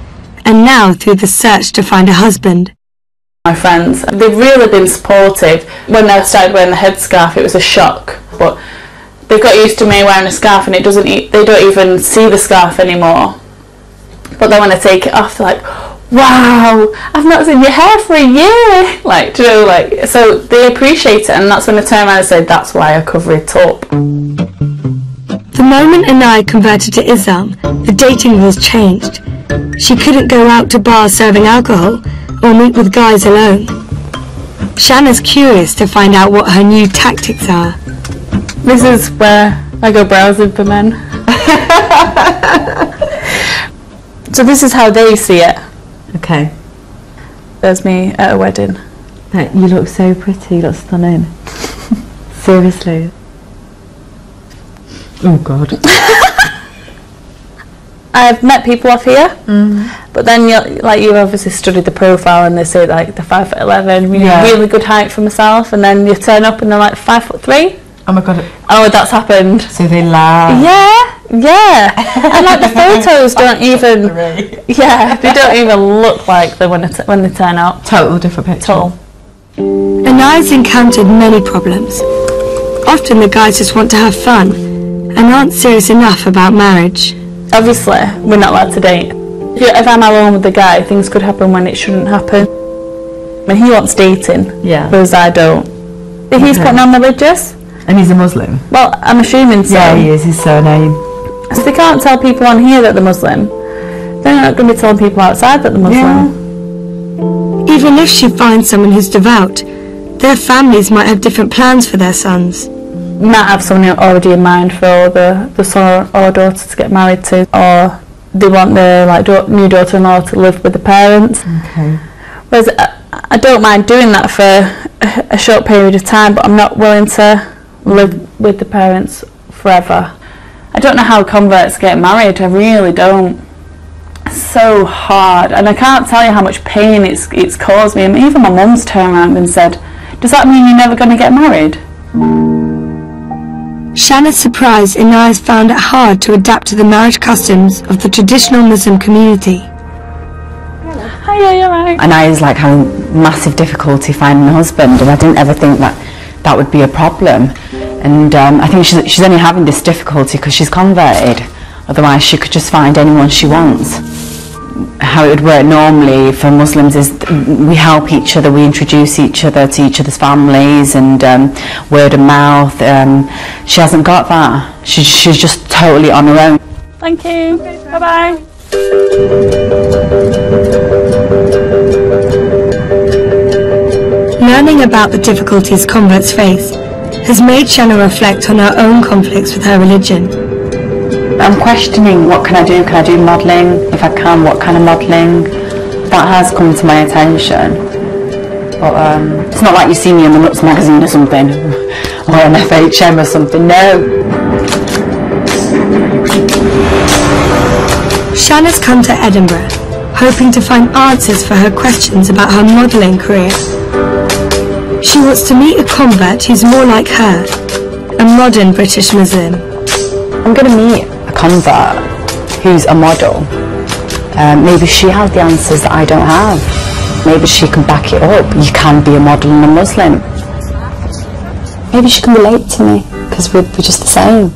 A: and now through the search to find a husband.
Q: My friends, they've really been supportive. When I started wearing the headscarf, it was a shock, but they've got used to me wearing a scarf, and they don't even see the scarf anymore. But then when I take it off, they're like, wow, I've not seen your hair for a year. So they appreciate it, and that's when I turn around and say, that's why I cover it up.
A: The moment Inaya converted to Islam, the dating rules changed. She couldn't go out to bars serving alcohol, or meet with guys alone. Shanna's curious to find out what her new tactics are.
Q: This is where I go browsing for men. So this is how they see it.
B: Okay.
Q: There's me at a wedding.
B: You look so pretty, you look stunning. Seriously. Oh God.
Q: I've met people off here, but then you've obviously studied the profile, and they say they're 5'11", really good height for myself, and then you turn up and they're 5'3".
B: Oh my God.
Q: Oh, that's happened.
B: So they lie.
Q: Yeah. And the photos don't even. Yeah, they don't even look like they when they turn out.
B: Total different picture.
Q: Total.
A: Inaya's encountered many problems. often the guys just want to have fun and aren't serious enough about marriage.
Q: Obviously, we're not allowed to date. If I'm alone with the guy, things could happen when it shouldn't happen. I mean, he wants dating, whereas I don't. He's put non-religious.
E: And he's a Muslim?
Q: Well, I'm assuming so.
E: Yeah, he is, his surname.
Q: So they can't tell people on here that they're Muslim. They're not going to be telling people outside that they're Muslim.
A: Even if she finds someone who's devout, their families might have different plans for their sons.
Q: Might have someone already in mind for the son or daughter to get married to, or they want their new daughter-in-law to live with the parents.
E: Okay.
Q: Whereas I don't mind doing that for a short period of time, but I'm not willing to live with the parents forever. I don't know how converts get married, I really don't. It's so hard, and I can't tell you how much pain it's caused me. I mean, even my mum's turned around and said, does that mean you're never going to get married?
A: Shanna's surprised Inez found it hard to adapt to the marriage customs of the traditional Muslim community.
Q: Hiya, you're right.
F: And I was like having massive difficulty finding a husband, and I didn't ever think that would be a problem. And I think she's only having this difficulty because she's converted. Otherwise she could just find anyone she wants. How it would work normally for Muslims is we help each other, we introduce each other to each other's families, and word of mouth. She hasn't got that. She's just totally on her own.
Q: Thank you. Bye-bye.
A: Learning about the difficulties converts face has made Shanna reflect on her own conflicts with her religion.
E: I'm questioning, what can I do? Can I do modelling? If I can, what kind of modelling? That has come to my attention. But it's not like you see me in the Nuts magazine or something, or an FHM or something, no.
A: Shanna's come to Edinburgh, hoping to find answers for her questions about her modelling career. She wants to meet a convert who's more like her, a modern British Muslim.
E: I'm going to meet a convert who's a model. Maybe she has the answers that I don't have. Maybe she can back it up. You can be a model and a Muslim. Maybe she can relate to me, because we're just the same.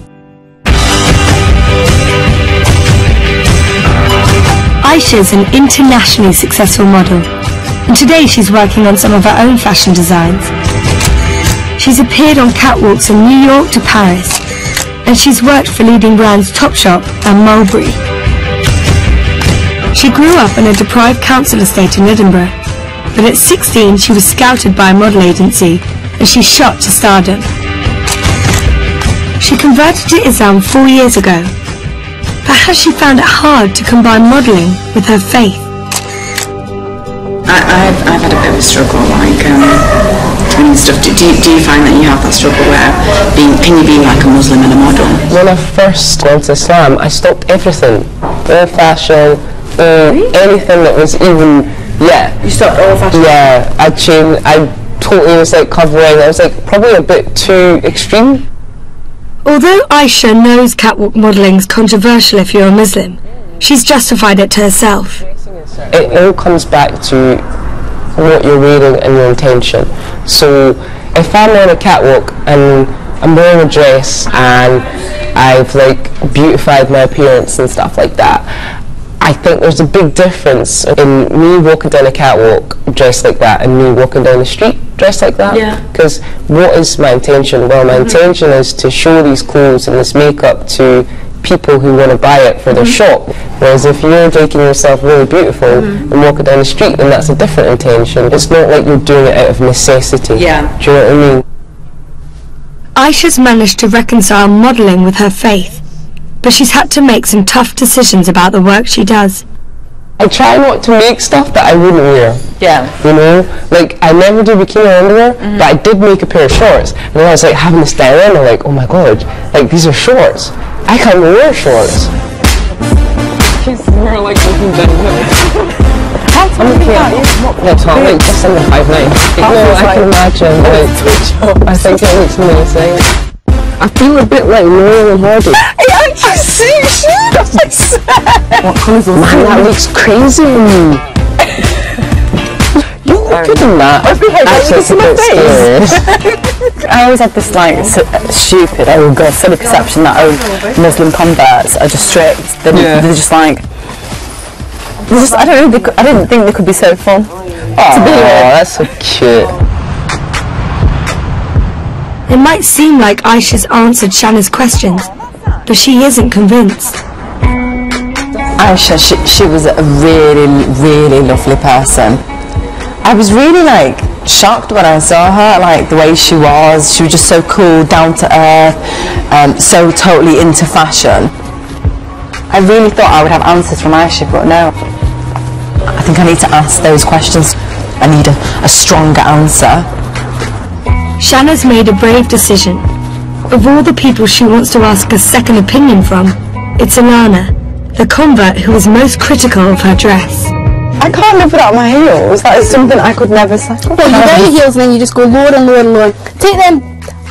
A: Aisha's an internationally successful model, and today she's working on some of her own fashion designs. She's appeared on catwalks from New York to Paris, and she's worked for leading brands Topshop and Mulberry. She grew up in a deprived council estate in Edinburgh, but at 16 she was scouted by a model agency and she shot to stardom. She converted to Islam 4 years ago, but has she found it hard to combine modelling with her faith?
F: I've had a bit of a struggle, and stuff. Do you find that you have that struggle where can you be like a Muslim and a model?
R: When I first went to Islam, I stopped everything, all fashion, anything that was even,
F: You stopped all fashion?
R: Yeah, I totally was like covering. I was like probably a bit too extreme.
A: Although Aisha knows catwalk modelling's controversial if you're a Muslim, she's justified it to herself.
R: It all comes back to what you're wearing and your intention. So if I'm on a catwalk and I'm wearing a dress and I've like beautified my appearance and stuff like that, I think there's a big difference in me walking down a catwalk dressed like that and me walking down the street dressed like that. Because what is my intention? Well, my intention is to show these clothes and this makeup to people who want to buy it for their shop. Whereas if you're making yourself really beautiful and walking down the street, then that's a different intention. It's not like you're doing it out of necessity. Do you know what I mean?
A: Aisha's managed to reconcile modelling with her faith, but she's had to make some tough decisions about the work she does.
R: I try not to make stuff that I wouldn't wear. You know? Like, I never do bikini underwear, but I did make a pair of shorts. And then I was like having this dilemma, like, oh my god, like these are shorts. I can't even wear shorts. She's more like looking down I'm okay. No, Tom, like just under 5'9". No, I can imagine. Like, I think it looks amazing. I feel a bit like Laurel Hardy.
G: It actually suits you, I said.
R: What colours are man, that looks crazy. You look good in that. Actually, it's a bit scary.
E: I always had this like stupid, oh god, silly perception that Muslim converts are just strict. They're just like, I don't know. I didn't think they could be so fun to be with.
R: That's so cute.
A: It might seem like Aisha's answered Shanna's questions, but she isn't convinced.
E: Aisha, she was a really, really lovely person. I was really like shocked when I saw her, like the way she was. She was just so cool, down to earth, so totally into fashion. I really thought I would have answers from Aisha, but no. I think I need to ask those questions. I need a stronger answer.
A: Shanna's made a brave decision. Of all the people she wants to ask a second opinion from, it's Alana, the convert who was most critical of her dress.
E: I can't live without my heels. That is something I could never sacrifice.
D: Well, you wear your heels and then you just go lower and lower and lower. Take them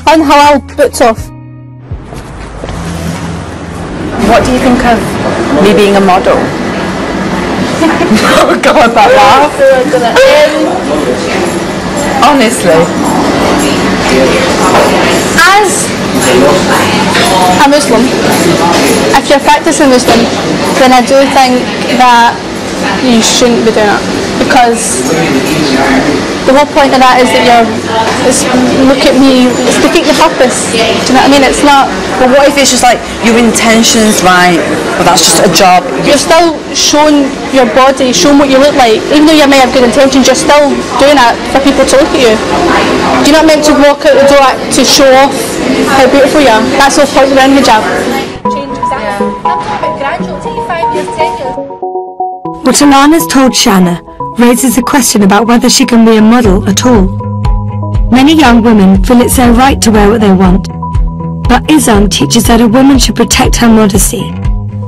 D: unhalal boots off.
E: What do you think of me being a model? Oh god, that laugh. Honestly.
D: As a Muslim, if you're practicing Muslim, then I do think that you shouldn't be doing it, because the whole point of that is that look at me, it's defeat the purpose. Do you know what I mean? It's not.
E: But what if it's just like your intentions right, but that's just a job?
D: You're still showing your body, showing what you look like. Even though you may have good intentions, you're still doing it for people to look at you. You're not meant to walk out the door to show off how beautiful you are. That's the whole point of wearing hijab.
A: What Alana's told Shanna raises a question about whether she can be a model at all. Many young women feel it's their right to wear what they want, but Islam teaches that a woman should protect her modesty,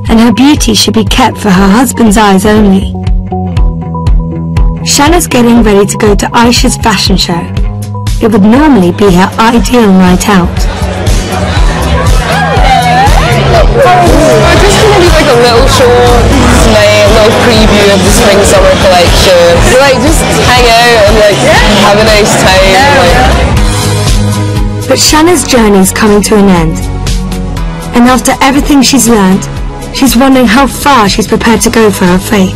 A: and her beauty should be kept for her husband's eyes only. Shanna's getting ready to go to Aisha's fashion show. It would normally be her ideal night out.
R: We're just gonna do like a little short tonight, a little preview of the spring summer collection. So like just hang out and like have a nice time.
A: But Shanna's journey's coming to an end. And after everything she's learned, she's wondering how far she's prepared to go for her faith.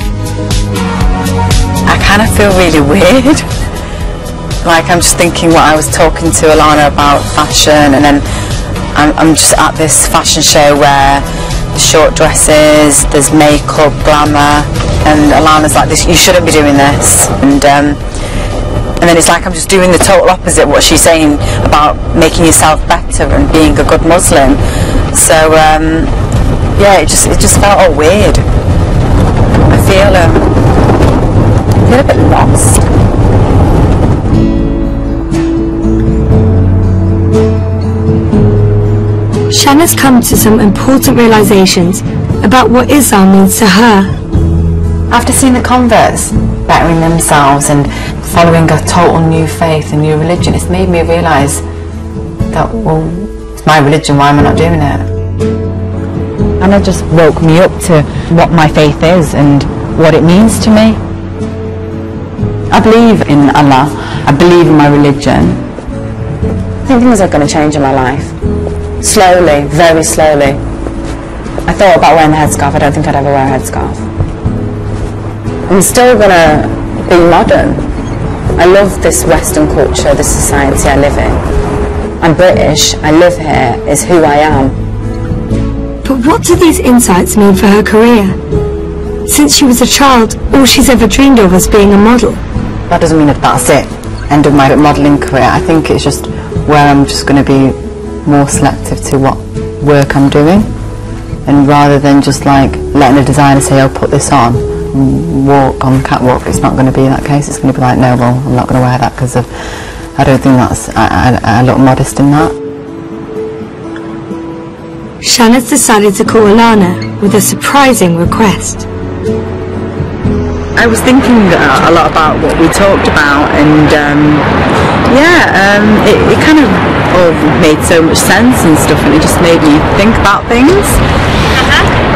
E: I kind of feel really weird. Like I'm just thinking what I was talking to Alana about fashion, and then I'm just at this fashion show where there's short dresses, there's makeup, glamour, and Alana's like, "This, you shouldn't be doing this," and then it's like I'm just doing the total opposite what she's saying about making yourself better and being a good Muslim. So yeah, it just felt all weird. I feel a bit lost.
A: Shanna's come to some important realizations about what Islam means to her.
E: After seeing the converts bettering themselves and following a total new faith, a new religion, it's made me realise that, well, it's my religion, why am I not doing it? And it just woke me up to what my faith is and what it means to me. I believe in Allah, I believe in my religion. I think things are going to change in my life. Slowly, very slowly. I thought about wearing a headscarf. I don't think I'd ever wear a headscarf. I'm still gonna be modern. I love this Western culture, this society I live in. I'm British, I live here, is who I am.
A: But what do these insights mean for her career? Since she was a child, all she's ever dreamed of was being a model.
E: That doesn't mean that that's it, end of my modelling career. I think it's just where I'm just going to be more selective to what work I'm doing, and rather than just like letting a designer say, "Oh, put this on, walk on the catwalk," it's not going to be that case. It's going to be like, "No, well, I'm not going to wear that because I don't think that's I look modest in that."
A: Shanna's decided to call Alana with a surprising request.
E: I was thinking a lot about what we talked about, and it kind of all made so much sense and stuff, and it just made me think about things.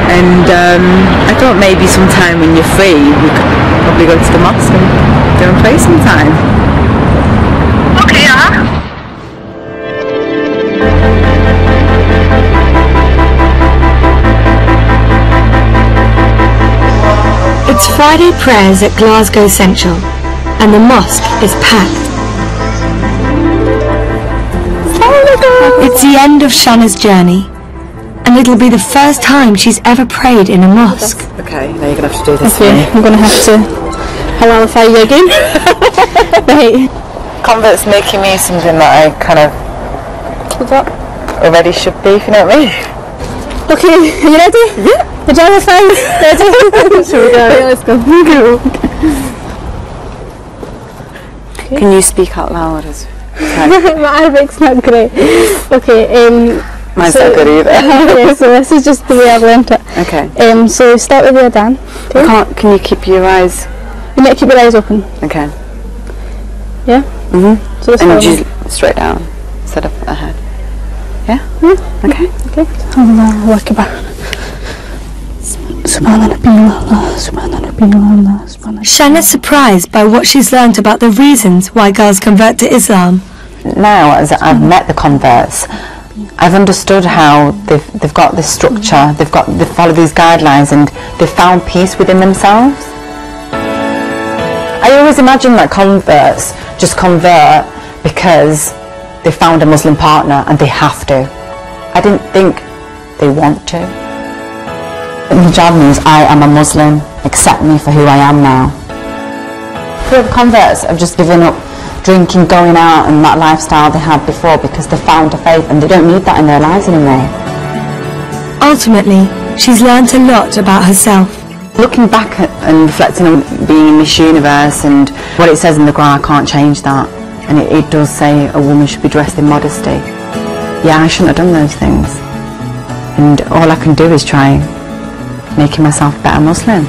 E: And I thought maybe sometime when you're free, we could probably go to the mosque and go and pray sometime.
O: Okay,
A: It's Friday prayers at Glasgow Central, and the mosque is packed. It's the end of Shana's journey, and it'll be the first time she's ever prayed in a mosque.
E: Okay, now you're going to have to do this.
D: Okay, I'm going to have to halalify you again. Right.
E: Convert's making me something that I kind of already should be, if you know what I mean?
D: Okay, are you ready? Yeah. The Java fine. Ready? Shall we go? Yeah, let's go.
E: Okay. Can you speak out loud?
D: My Arabic's not great. Okay,
E: mine's not good either.
D: Okay, so this is just the way I've learnt it.
E: Okay.
D: So start with the Adhan. Okay.
E: Can you keep your eyes?
D: You need to keep your eyes open.
E: Okay.
D: Yeah?
E: Mhm.
D: So
E: and just straight down instead of ahead. Yeah? Okay.
D: Okay. Allahu Akbar.
A: Shana's surprised by what she's learnt about the reasons why girls convert to Islam.
E: Now, as I've met the converts, I've understood how they've got this structure, they follow these guidelines, and they've found peace within themselves. I always imagine that converts just convert because they found a Muslim partner and they have to. I didn't think they want to. Hijab means I am a Muslim, accept me for who I am now. The converts have just given up drinking, going out and that lifestyle they had before because they found a faith and they don't need that in their lives anymore.
A: Ultimately, she's learnt a lot about herself.
E: Looking back and reflecting on being in Miss Universe and what it says in the Quran, I can't change that. And it does say a woman should be dressed in modesty. Yeah, I shouldn't have done those things. And all I can do is try making myself a better Muslim.